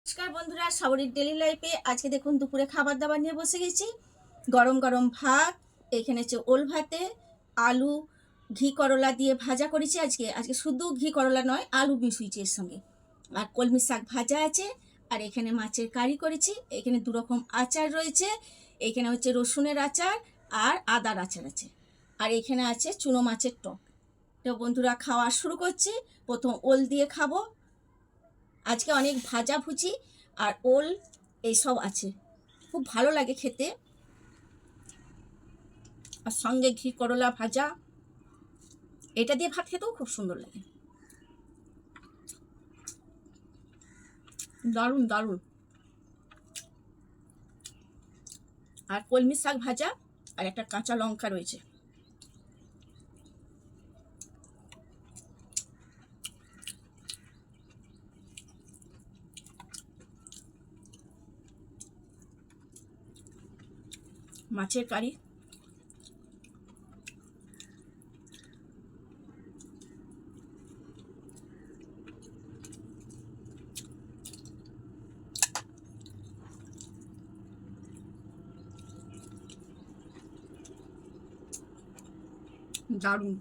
নমস্কার বন্ধুরা, সাবরির ডেলি লাইফে আজকে দেখুন দুপুরে খাবার দাবার নিয়ে বসে গেছি। গরম গরম ভাত, এখানে হচ্ছে ওল ভাতে আলু ঘি করলা দিয়ে ভাজা করেছি। আজকে শুধু ঘি করলা নয়, আলু মিশিয়েছি এর সঙ্গে। আর কলমি শাক ভাজা আছে। আর এখানে মাছের কারি করেছি। এখানে দু রকম আচার রয়েছে। এখানে হচ্ছে রসুনের আচার আর আদার আচার আছে। আর এখানে আছে চুনো মাছের টক। তো বন্ধুরা, খাওয়া শুরু করছি। প্রথম ওল দিয়ে খাবো। আজকে অনেক ভাজা ভুজি আর ওল এইসব আছে, খুব ভালো লাগে খেতে। আর সঙ্গে ঘি করলা ভাজা, এটা দিয়ে ভাত খেতেও খুব সুন্দর লাগে। দারুণ দারুণ। আর কলমি শাক ভাজা আর একটা কাঁচা লঙ্কা রয়েছে। মাছের কারি, দারুণ।